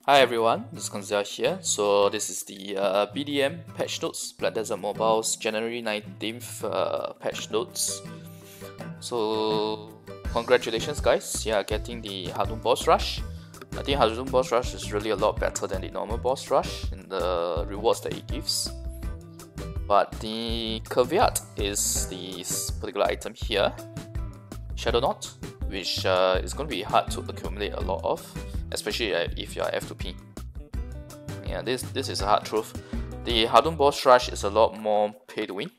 Hi everyone, this is Koinzell here. So this is the BDM patch notes, Black Desert Mobile's January 19th patch notes. So congratulations guys, you are getting the Hadum boss rush. I think Hadum boss rush is really a lot better than the normal boss rush in the rewards that it gives. But the caveat is this particular item here, Shadow Knot, which is going to be hard to accumulate a lot of, especially if you are F2P. Yeah, this is a hard truth. The Hadum boss rush is a lot more pay to win,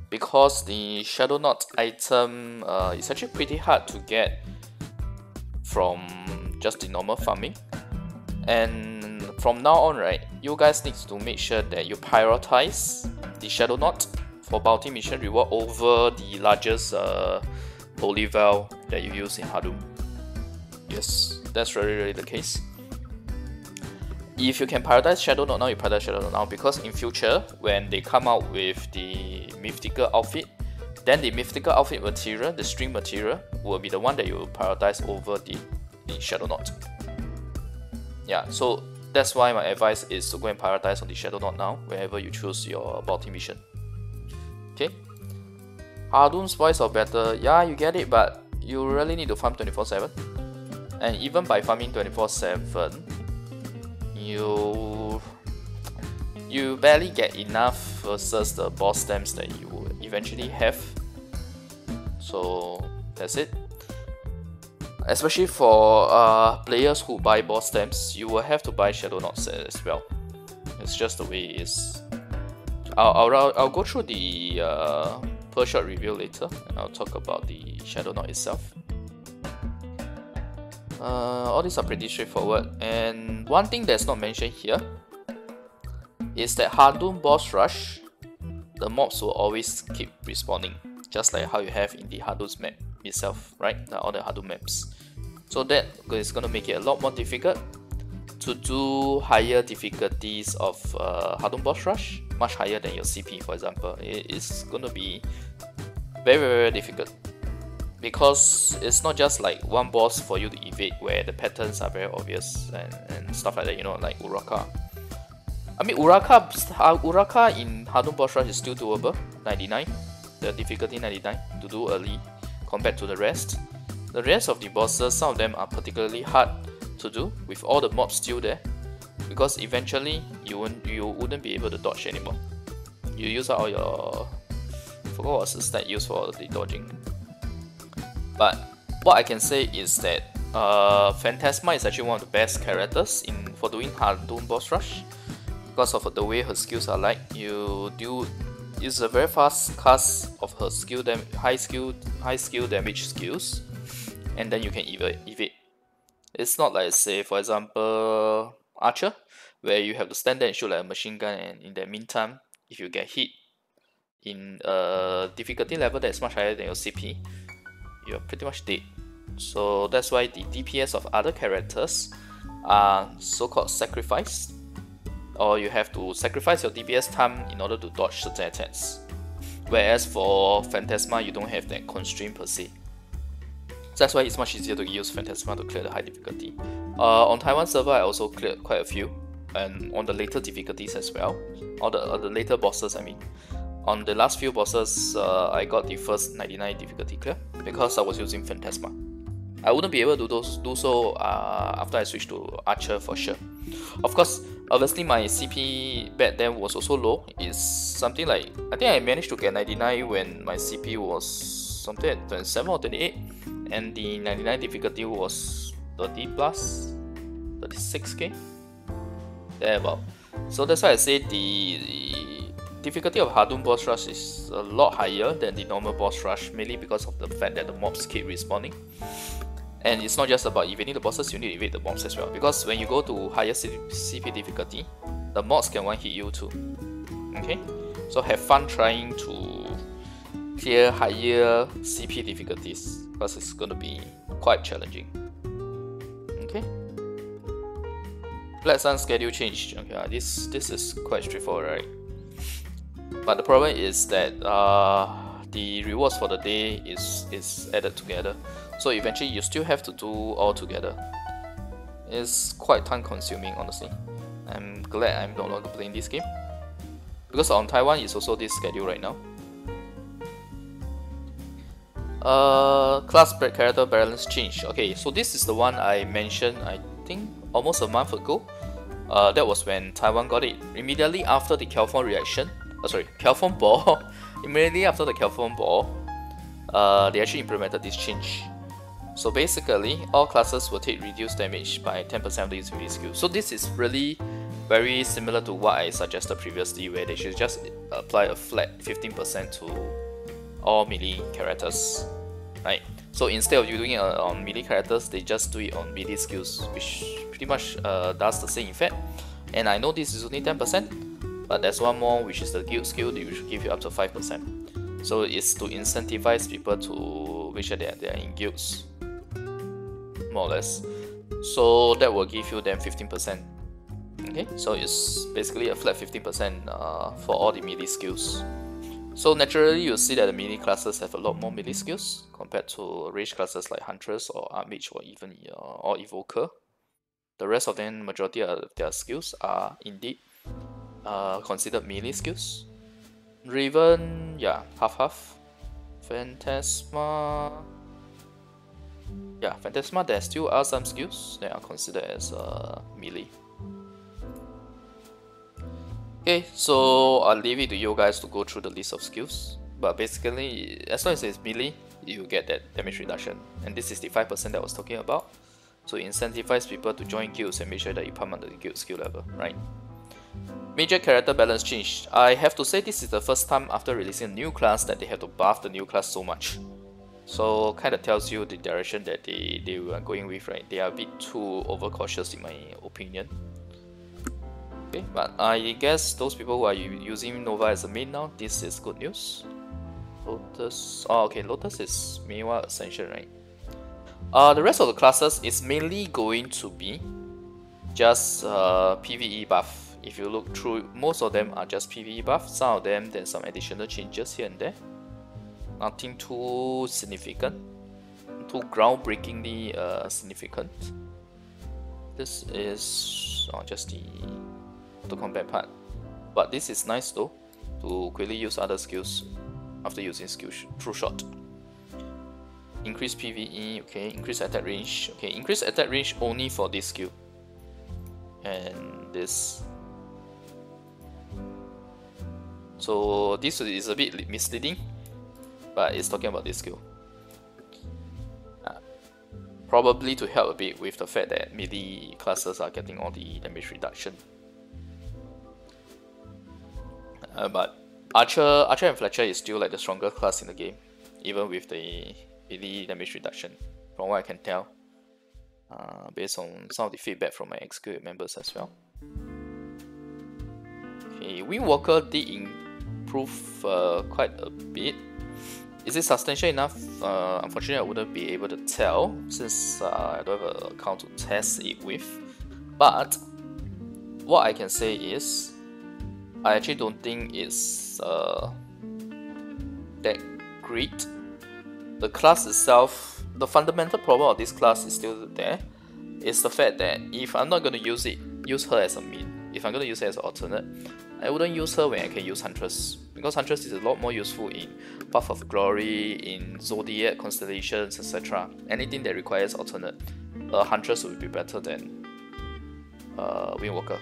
because the Shadow Knot item is actually pretty hard to get from just the normal farming. And from now on, right, you guys need to make sure that you prioritize the Shadow Knot for bounty mission reward over the largest holy veil that you use in Hadum. Yes, that's really the case. If you can prioritize Shadow Knot now, you prioritize Shadow Knot now, because in future when they come out with the mythical outfit, then the mythical outfit material, the string material, will be the one that you will prioritize over the Shadow Knot. Yeah, so that's why my advice is to go and prioritize on the Shadow Knot now whenever you choose your bounty mission. Okay, Hadum's voice are better, yeah, you get it, but you really need to farm 24/7. And even by farming 24/7, you barely get enough versus the boss stamps that you will eventually have. So that's it. Especially for players who buy boss stamps, you will have to buy Shadow Knots as well. It's just the way it is. I'll go through the per shot review later, and I'll talk about the Shadow Knot itself. All these are pretty straightforward, and one thing that's not mentioned here is that Hadum boss rush, the mobs will always keep respawning, just like how you have in the Hadum's map itself, right? All the Hadum maps. So that is going to make it a lot more difficult to do higher difficulties of Hadum boss rush, much higher than your CP, for example. It's going to be very difficult, because it's not just like one boss for you to evade where the patterns are very obvious and stuff like that, you know, like Uraka. I mean, Uraka in Hadum boss rush is still doable, 99, the difficulty 99 to do early compared to the rest. The rest of the bosses, some of them are particularly hard to do with all the mobs still there, because eventually you wouldn't be able to dodge anymore. You use all your, I forgot what's the stat used for the dodging. But what I can say is that Phantasma is actually one of the best characters for doing Hadum boss rush, because of the way her skills are like. It's a very fast cast of her high skill damage skills, and then you can evade. It's not like, say, for example, Archer, where you have to stand there and shoot like a machine gun, and in the meantime, if you get hit in a difficulty level that is much higher than your CP, you're pretty much dead. So that's why the DPS of other characters are so-called sacrificed, or you have to sacrifice your DPS time in order to dodge certain attacks. Whereas for Phantasma, you don't have that constraint per se. So that's why it's much easier to use Phantasma to clear the high difficulty. On Taiwan server, I also cleared quite a few, and on the later difficulties as well, or the later bosses, I mean. On the last few bosses, I got the first 99 difficulty clear because I was using Phantasma. I wouldn't be able to do so after I switched to Archer for sure. Of course, obviously my CP back then was also low. It's something like, I think I managed to get 99 when my CP was something at 27 or 28, and the 99 difficulty was 30 plus, 36k, there about. So that's why I say the difficulty of Hadum boss rush is a lot higher than the normal boss rush, mainly because of the fact that the mobs keep respawning. And it's not just about evading the bosses, you need to evade the mobs as well, because when you go to higher CP difficulty, the mobs can one hit you too. Okay, so have fun trying to clear higher CP difficulties, because it's going to be quite challenging. Okay, Black Sun schedule change. Okay, this is quite straightforward, right? But the problem is that the rewards for the day is added together, so eventually you still have to do all together. It's quite time consuming, honestly. I'm glad I'm no longer playing this game, because on Taiwan it's also this schedule right now. Class character balance change. Okay, so this is the one I mentioned, I think almost a month ago. That was when Taiwan got it. Immediately after the Californ reaction, Californ ball. Immediately after the Californ ball, they actually implemented this change. So basically, all classes will take reduced damage by 10% of the utility skill. So this is really very similar to what I suggested previously, where they should just apply a flat 15% to all melee characters, right? So instead of you doing it on melee characters, they just do it on melee skills, which pretty much does the same effect. And I know this is only 10%, but there's one more, which is the guild skill, which will give you up to 5%. So it's to incentivize people to make sure that they are in guilds, more or less. So that will give you them 15%. Okay, so it's basically a flat 15% for all the melee skills. So naturally, you'll see that the melee classes have a lot more melee skills compared to ranged classes like Huntress or Archmage or even or Evoker. The rest of them, majority of their skills are indeed considered melee skills. Raven, yeah, half-half. Phantasma, yeah, Phantasma, there still are some skills that are considered as melee. Okay, so I'll leave it to you guys to go through the list of skills. But basically, as long as it's melee, you get that damage reduction. And this is the 5% that I was talking about. So incentivize people to join guilds and make sure that you pump under the guild skill level, right? Major character balance change. I have to say this is the first time after releasing a new class that they have to buff the new class so much. So kind of tells you the direction that they were going with, right? They are a bit too overcautious in my opinion. Okay, but I guess those people who are using Nova as a main now, this is good news. Lotus, oh okay, Lotus is Meiwa Ascension, right? The rest of the classes is mainly going to be just PvE buff. If you look through, most of them are just PvE buff. Some of them, there's some additional changes here and there. Nothing too significant, too groundbreakingly significant. This is just the combat part, but this is nice though, to quickly use other skills after using true shot. Increase PvE, okay, increase attack range, okay, increase attack range only for this skill. And this, so this is a bit misleading, but it's talking about this skill. Probably to help a bit with the fact that melee classes are getting all the damage reduction. But Archer and Fletcher is still like the stronger class in the game, even with the melee damage reduction, from what I can tell, based on some of the feedback from my ex-guild members as well. Okay, Windwalker did improve quite a bit. Is it substantial enough? Unfortunately, I wouldn't be able to tell since I don't have an account to test it with. But what I can say is, I actually don't think it's that great. The class itself, the fundamental problem of this class is still there. It's the fact that if I'm not going to use her as a main. If I'm going to use her as an alternate, I wouldn't use her when I can use Huntress, because Huntress is a lot more useful in Path of Glory, in Zodiac, Constellations, etc. Anything that requires alternate, Huntress would be better than Windwalker.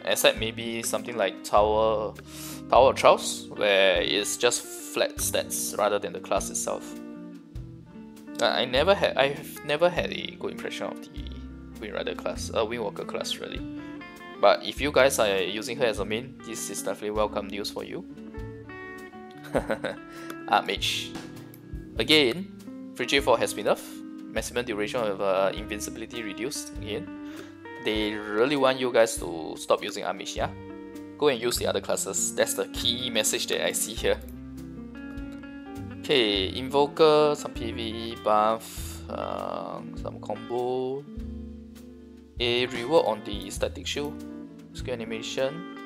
Except maybe something like Tower of Trials, where it's just flat stats rather than the class itself. I've never had a good impression of the Windwalker class really. But if you guys are using her as a main, this is definitely welcome news for you. Archmage. Again, Frigid Fall has been nerfed. Maximum duration of invincibility reduced again. They really want you guys to stop using Archmage, yeah? Go and use the other classes. That's the key message that I see here. Okay, Invoker, some PvE buff, some combo. A reward on the static shield. Skill animation.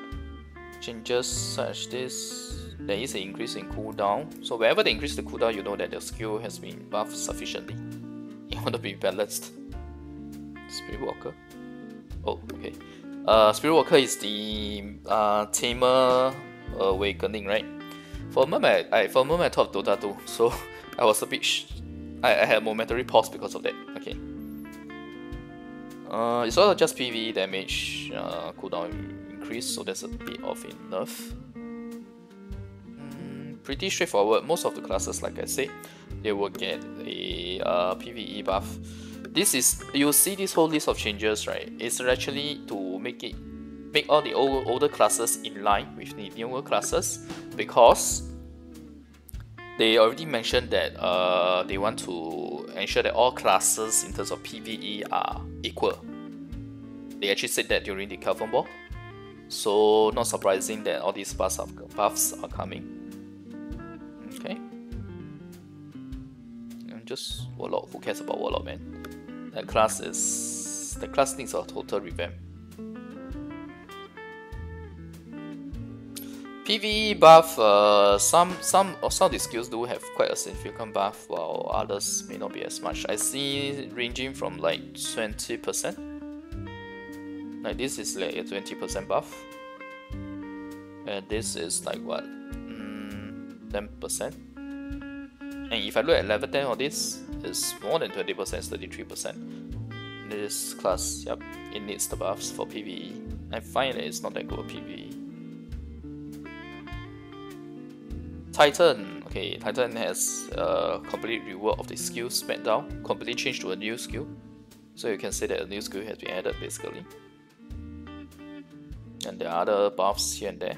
Changes such this. There is an increase in cooldown. So wherever they increase the cooldown, you know that the skill has been buffed sufficiently. You want to be balanced. Spirit Walker. Oh, okay. Spirit Walker is the Tamer Awakening, right? For a moment, I thought Dota 2, so I was a bit. I had a momentary pause because of that. Okay. It's also just PvE damage cooldown increase, so that's a bit of a nerf. Pretty straightforward. Most of the classes, like I said, they will get a PvE buff. This is, you'll see this whole list of changes, right? It's actually to make all the older classes in line with the newer classes, because they already mentioned that they want to ensure that all classes in terms of PvE are equal. They actually said that during the Kelvin Ball, so not surprising that all these buffs are coming. Okay, and just Warlock. Who cares about Warlock, man? The class needs a total revamp. PvE buff, some of the skills do have quite a significant buff, while others may not be as much. I see ranging from like 20%. Like this is like a 20% buff, and this is like what, 10%. And if I look at level 10 of this, it's more than 20%, it's 33%. This class, yep, it needs the buffs for PvE. I find that it's not that good for PvE. Titan, okay, Titan has a complete rework of the skill Smackdown, completely changed to a new skill. So you can say that a new skill has been added basically. And there are other buffs here and there.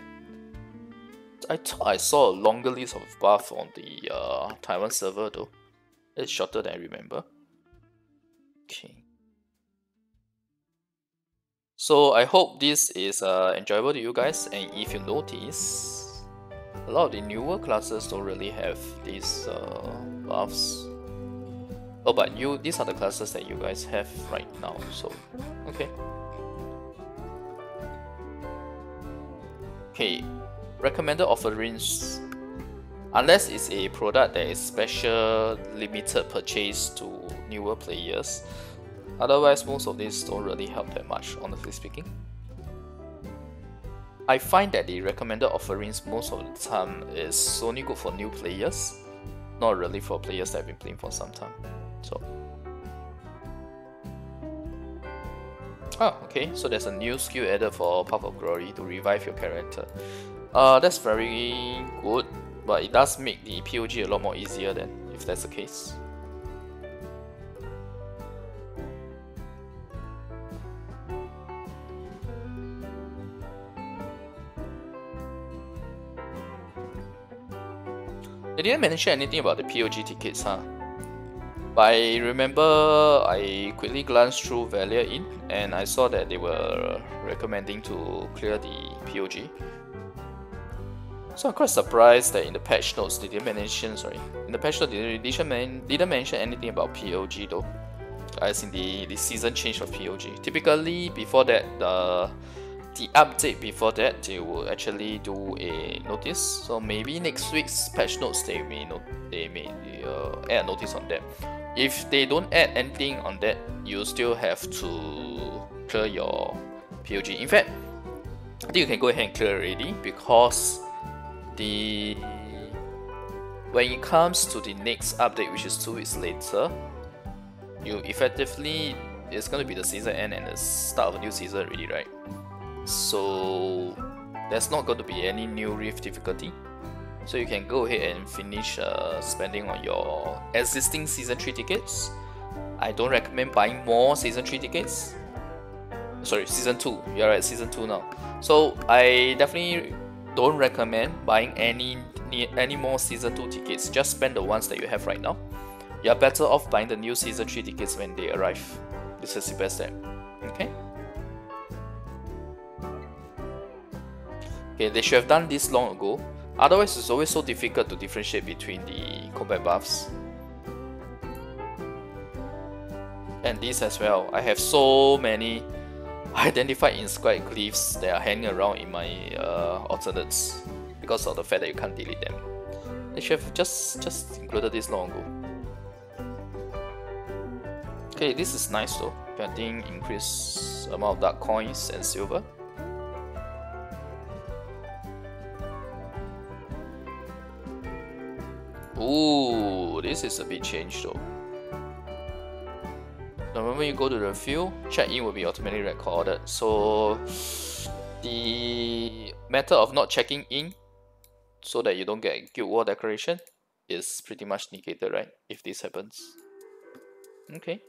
I thought I saw a longer list of buffs on the Taiwan server though. It's shorter than I remember. Okay. So I hope this is enjoyable to you guys, and if you notice, a lot of the newer classes don't really have these buffs. Oh, but these are the classes that you guys have right now, so okay. Okay, recommended offerings. Unless it's a product that is special limited purchase to newer players, otherwise most of these don't really help that much, honestly speaking. I find that the recommended offerings most of the time is only good for new players, not really for players that have been playing for some time. So, okay, so there's a new skill added for Path of Glory to revive your character. That's very good, but it does make the POG a lot more easier then, if that's the case. They didn't mention anything about the POG tickets, huh? But I remember I quickly glanced through Valia Inn and I saw that they were recommending to clear the POG. So I'm quite surprised that in the patch notes they didn't mention, in the patch notes they didn't mention anything about POG though. As in the season change of POG. Typically before that, the update before that, they will actually do a notice. So maybe next week's patch notes they may add a notice on that. If they don't add anything on that, you still have to clear your POG. In fact, I think you can go ahead and clear already, because when it comes to the next update, which is 2 weeks later, you effectively, it's going to be the season end and the start of a new season already, right? So there's not going to be any new Rift difficulty, so you can go ahead and finish spending on your existing season 3 tickets. I don't recommend buying more season 3 tickets. Sorry, season 2. You're right, season 2 now. So I definitely don't recommend buying any more season 2 tickets. Just spend the ones that you have right now. You're better off buying the new season 3 tickets when they arrive. This is the best step. Okay. Okay, they should have done this long ago. Otherwise, it's always so difficult to differentiate between the combat buffs. And this as well. I have so many identified inscribed glyphs that are hanging around in my alternates because of the fact that you can't delete them. They should have just included this long ago. Okay, this is nice though. Getting increased amount of dark coins and silver. Ooh, this is a bit changed though. The moment you go to the field, check-in will be automatically recorded. So the method of not checking in so that you don't get Guild War decoration is pretty much negated, right? If this happens. Okay.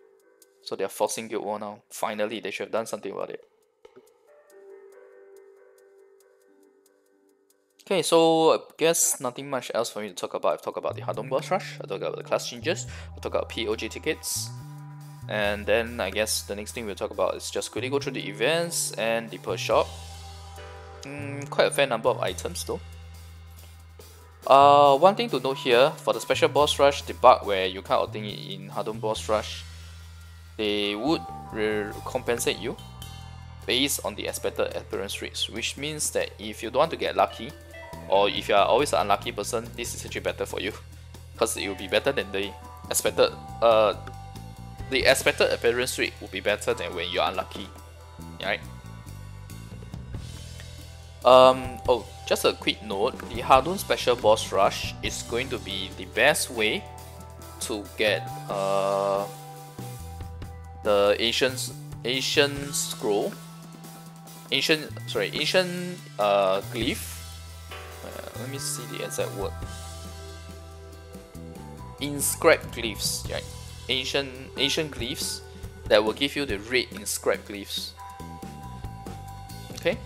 So they are forcing Guild War now. Finally, they should have done something about it. Okay, so I guess nothing much else for me to talk about. I've talked about the Hadum boss rush, I talked about the class changes, I talked about POG tickets, and then I guess the next thing we'll talk about is just quickly go through the events and the per shop. Quite a fair number of items though. One thing to note here, for the special boss rush, the bug where you can't obtain it in Hadum boss rush, they would compensate you based on the expected appearance rates, which means that if you don't want to get lucky, or if you are always an unlucky person, this is actually better for you, because it will be better than the expected. The expected appearance rate will be better than when you are unlucky, right? Oh, just a quick note: the Hadum special boss rush is going to be the best way to get the ancient scroll, ancient glyph. Let me see the exact word. Inscribed glyphs, right? Ancient glyphs that will give you the red inscribed glyphs. Okay.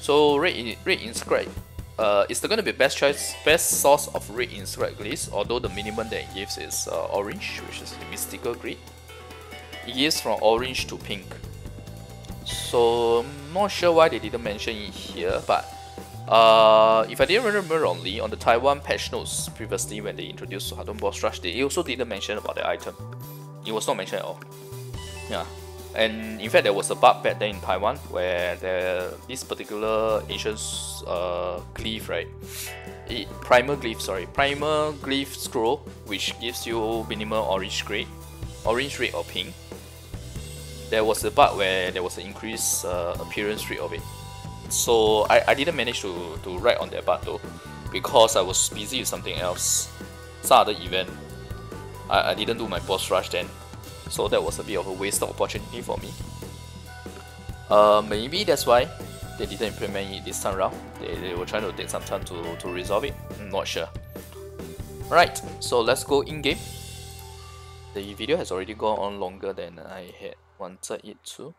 So red inscribed is going to be best source of red inscribed glyphs. Although the minimum that it gives is orange, which is the mystical grid. It gives from orange to pink. So I'm not sure why they didn't mention it here, but if I didn't remember wrongly, on the Taiwan patch notes previously when they introduced Hadum boss rush, they also didn't mention about the item. It was not mentioned at all. Yeah, and in fact there was a bug back then in Taiwan where this particular ancient glyph, right? Primal glyph scroll, which gives you minimal orange red or pink. There was a bug where there was an increased appearance rate of it. So I didn't manage to write on that bug though, because I was busy with something else, some other event. I didn't do my boss rush then, so that was a bit of a wasted opportunity for me. Maybe that's why they didn't implement it this time around. They were trying to take some time to resolve it. I'm not sure. Alright, so let's go in-game. The video has already gone on longer than I had wanted it to.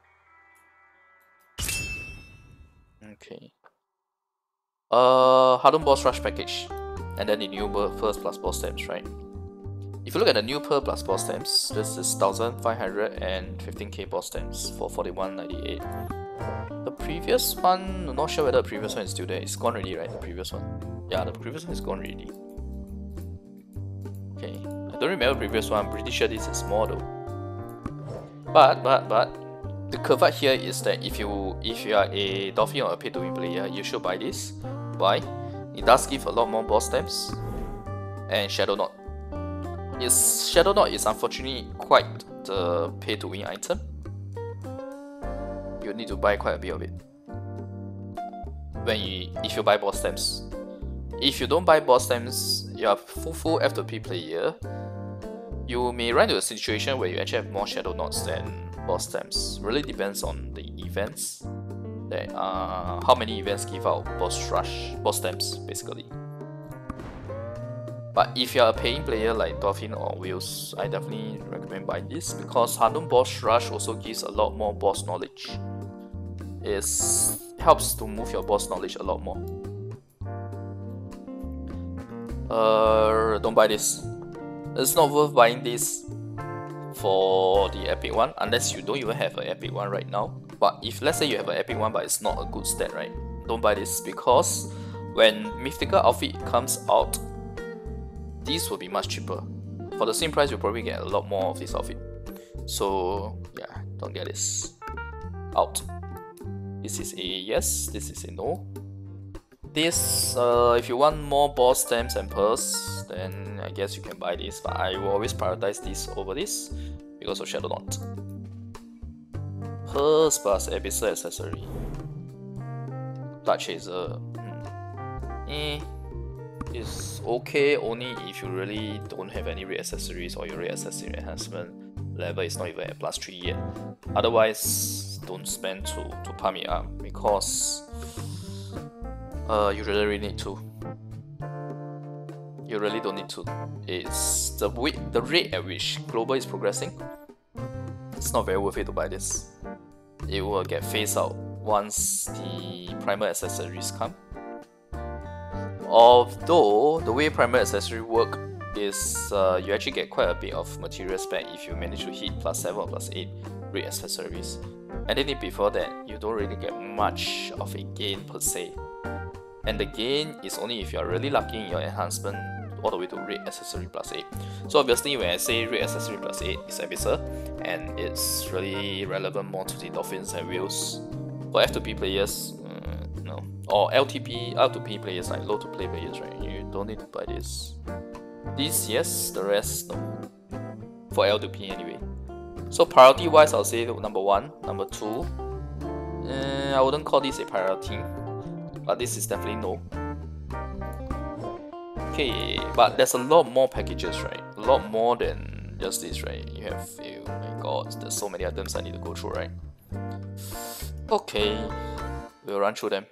Okay. Hadum boss rush package, and then the new Pearl plus boss stamps, right? If you look at the new Pearl plus boss stamps, this is 1515k boss stamps for 4198. The previous one, I'm not sure whether the previous one is still there. It's gone already, right? The previous one. Yeah, the previous one is gone already. Okay, I don't remember the previous one. I'm pretty sure this is more though. But the caveat here is that if you are a Dolphin or a pay-to-win player, you should buy this. Why? It does give a lot more boss stamps and Shadow Knot. Shadow Knot is unfortunately quite the pay-to-win item. You need to buy quite a bit of it if you buy boss stamps. If you don't buy boss stamps, you are full F2P player. You may run into a situation where you actually have more Shadow Knots than boss stamps. Really depends on the events. That how many events give out boss stamps basically. But if you are a paying player like Dolphin or Wheels, I definitely recommend buying this, because Hadum boss rush also gives a lot more boss knowledge. It helps to move your boss knowledge a lot more. Don't buy this. It's not worth buying this for the epic one unless you don't even have an epic one right now. But if let's say you have an epic one but it's not a good stat, right? Don't buy this, because when mythical outfit comes out, these will be much cheaper. For the same price, you'll probably get a lot more of this outfit. So yeah, don't get this. Out. This is a yes, this is a no. This, if you want more boss stamps and pearls, then I guess you can buy this, but I will always prioritize this over this because of Shadow Knot. Pearls plus Abyssal accessory. Blood Chaser. It's okay only if you really don't have any red accessories or your red accessory enhancement level is not even at +3 yet. Otherwise, don't spend to pump it up because you really need to. You really don't need to. It's the rate at which global is progressing. It's not very worth it to buy this. It will get phased out once the primal accessories come. Although the way primal accessory work is you actually get quite a bit of material spec if you manage to hit +7 or +8 rate accessories. Anything before that, you don't really get much of a gain per se. And the gain is only if you are really lucky in your enhancement all the way to rate accessory +8. So obviously when I say rate accessory +8 is Abyssal, and it's really relevant more to the dolphins and whales. For F2P players, no. Or LTP, R2P players, like low to play players, right? You don't need to buy this. This yes, the rest no. For L2P anyway. So priority wise, I'll say number 1, number 2. I wouldn't call this a priority, but this is definitely no. Okay, but there's a lot more packages, right? A lot more than just this, right? You have, oh my god, there's so many items I need to go through, right? Okay, we'll run through them.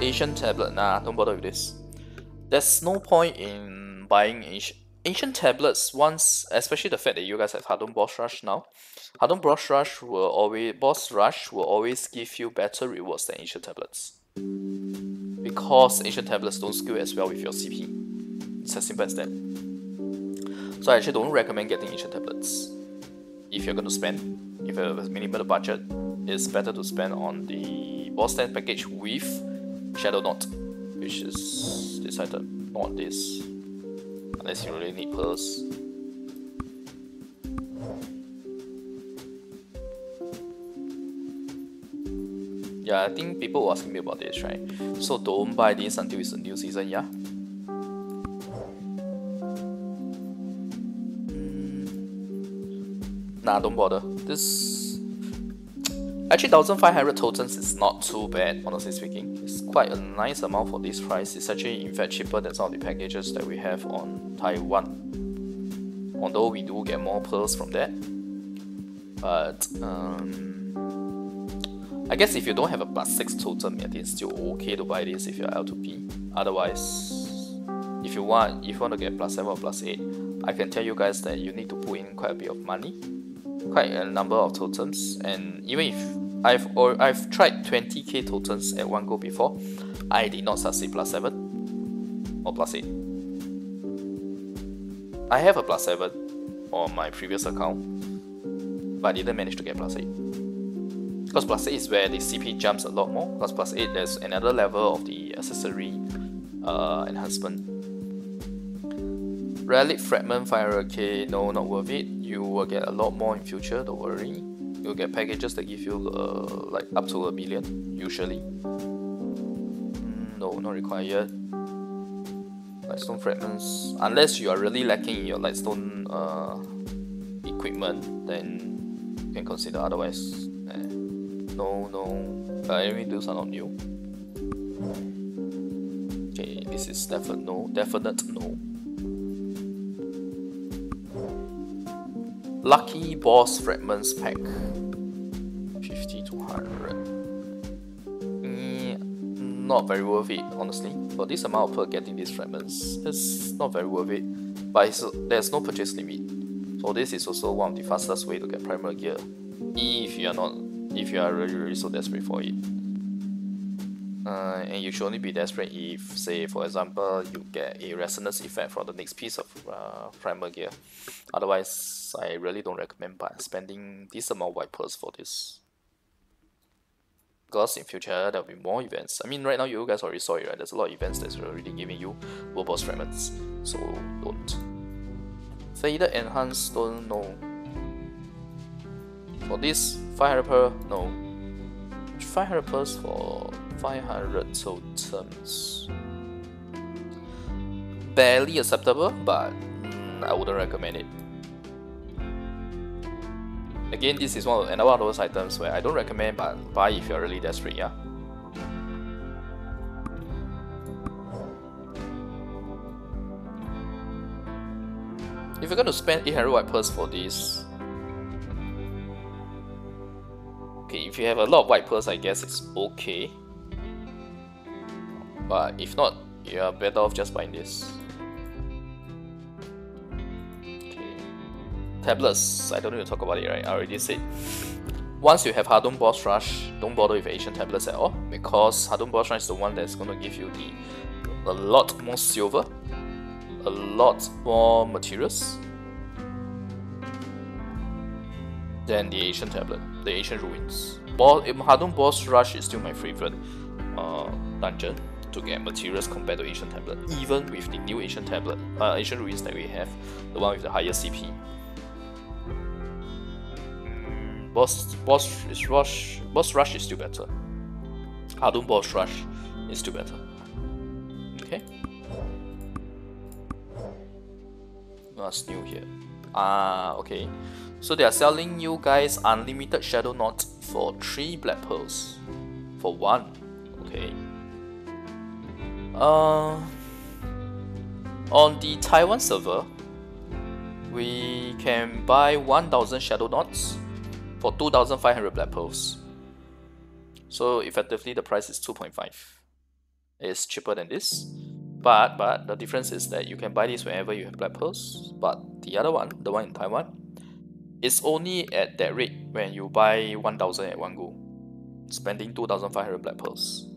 Ancient Tablet, nah, don't bother with this. There's no point in buying ancient tablets once, especially the fact that you guys have Hadum Boss Rush now. Hadum Boss Rush will always give you better rewards than ancient tablets. Because ancient tablets don't scale as well with your CP. It's as simple as that. So I actually don't recommend getting ancient tablets. If you're going to spend, if you have a minimal budget, it's better to spend on the boss stand package with Shadow Knot, which is this item, not this. Unless you really need pearls. Yeah, I think people were asking me about this, right? So don't buy this until it's a new season, yeah? Nah, don't bother. This actually 1,500 tokens is not too bad, honestly speaking. It's quite a nice amount for this price. It's actually in fact cheaper than some of the packages that we have on Taiwan. Although we do get more pearls from that. But I guess if you don't have a +6 totem, I think it's still okay to buy this if you're L2P. Otherwise, if you want to get +7 or +8, I can tell you guys that you need to put in quite a bit of money, quite a number of totems. And even if I've tried 20k tokens at one go before, I did not succeed +7 or +8. I have a +7 on my previous account, but I didn't manage to get +8. Because +8 is where the CP jumps a lot more. Because +8 there's another level of the accessory enhancement. Relic Fragment 500k, no, not worth it. You will get a lot more in future, don't worry. You'll get packages that give you like up to 1 million, usually. No, not required. Lightstone Fragments, unless you are really lacking in your Lightstone equipment, then you can consider, otherwise no. Enemy duels are not new. Okay, this is definite no. Lucky Boss Fragments Pack 50 to 100. Not very worth it, honestly. For this amount per getting these fragments, it's not very worth it. But there's no purchase limit. So this is also one of the fastest way to get primal gear. If you are really so desperate for it. And you should only be desperate if, say, for example, you get a resonance effect for the next piece of primal gear. Otherwise, I really don't recommend spending this amount of white pearls for this. Because in future, there will be more events. I mean, right now you guys already saw it, right? There's a lot of events that's already giving you world boss fragments. So don't. Faded Enhanced Stone, no. For this, 500 pearl, no. 500 pearls for 500 totems. Barely acceptable, but I wouldn't recommend it. Again, this is another one of those items where I don't recommend, but buy if you're really desperate, yeah. If you're going to spend 800 white pearls for this, okay, if you have a lot of white pearls, I guess it's okay. But if not, you're better off just buying this. Okay. Tablets, I don't need to talk about it, right? I already said. Once you have Hadum Boss Rush, don't bother with Asian tablets at all, because Hadum Boss Rush is the one that's going to give you a lot more silver, a lot more materials than the Asian tablet, the Asian ruins. Hadum Boss Rush is still my favorite dungeon to get materials compared to Asian tablet, even with the new Asian tablet, Asian ruins that we have, the one with the higher CP. Boss Rush is still better. Hadum Boss Rush is still better. Okay. What's new here? Okay. So they are selling you guys unlimited Shadow Knot for 3 black pearls for 1. Okay. On the Taiwan server, we can buy 1000 Shadow Knots for 2500 black pearls. So effectively the price is 2.5. It's cheaper than this. But the difference is that you can buy this whenever you have black pearls. But the other one, the one in Taiwan, is only at that rate when you buy 1000 at one go, spending 2500 black pearls.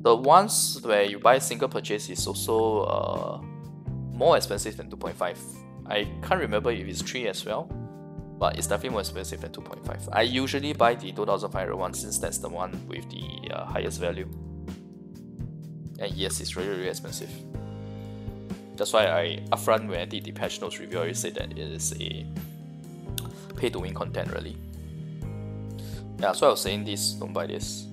The ones where you buy single purchase is also more expensive than 2.5. I can't remember if it's 3 as well, but it's definitely more expensive than 2.5. I usually buy the 2500 one since that's the one with the highest value. And yes, it's really expensive. That's why I upfront when I did the patch notes review, I already said that it is a pay to win content really. Yeah, so I was saying this, don't buy this.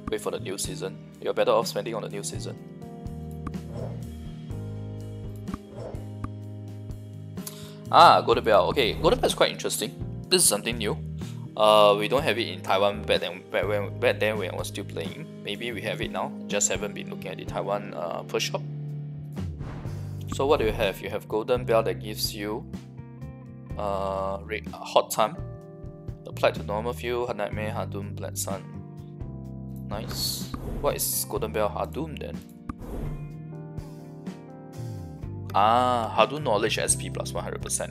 Wait for the new season. You're better off spending on the new season. Golden Bell. Okay, Golden Bell is quite interesting. This is something new. We don't have it in Taiwan back then when I was still playing. Maybe we have it now, just haven't been looking at the Taiwan per shop. So what do you have? You have Golden Bell that gives you Hot Time, applied to normal field, Nightmare, Hadum, Black Sun. Nice. What is Golden Bell Hadum then? Hadum Knowledge SP plus 100%.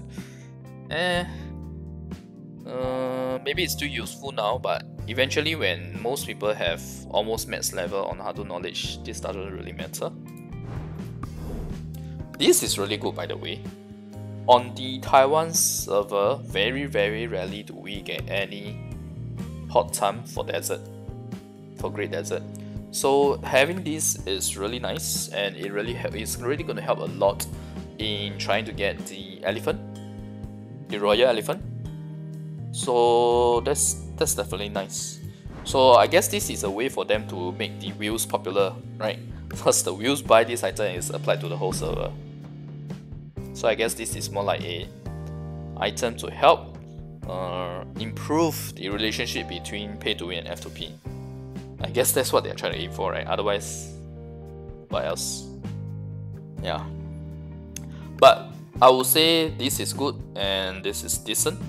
Maybe it's still useful now, but eventually when most people have almost max level on Hadum Knowledge, this doesn't really matter. This is really good, by the way. On the Taiwan server, very rarely do we get any hot time for desert, for Great Desert. So having this is really nice, and it's really going to help a lot in trying to get the elephant, the royal elephant. So that's definitely nice. So I guess this is a way for them to make the wheels popular, right? Because the wheels buy this item is applied to the whole server. So I guess this is more like a item to help improve the relationship between pay to win and F2P. I guess that's what they're trying to aim for, right? Otherwise, what else? Yeah. But I would say this is good and this is decent.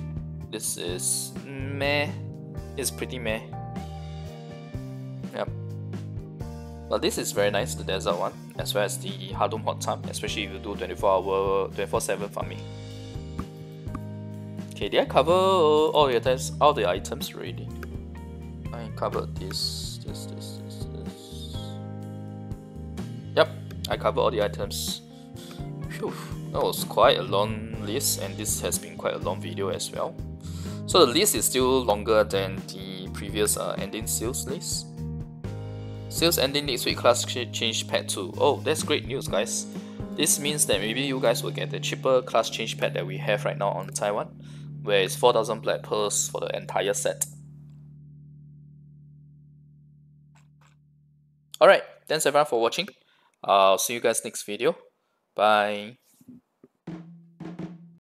This is meh. It's pretty meh. Yep. But this is very nice, the desert one, as well as the Hadum Hot Time, especially if you do 24/7 farming. Okay, did I cover all the items already? I covered this. Yep, I covered all the items. Phew, that was quite a long list, and this has been quite a long video as well. So the list is still longer than the previous ending sales list. Sales ending next week, class change pad 2. Oh, that's great news, guys. This means that maybe you guys will get the cheaper class change pad that we have right now on Taiwan, where it's 4000 black pearls for the entire set. Alright, thanks everyone for watching. I'll see you guys next video. Bye.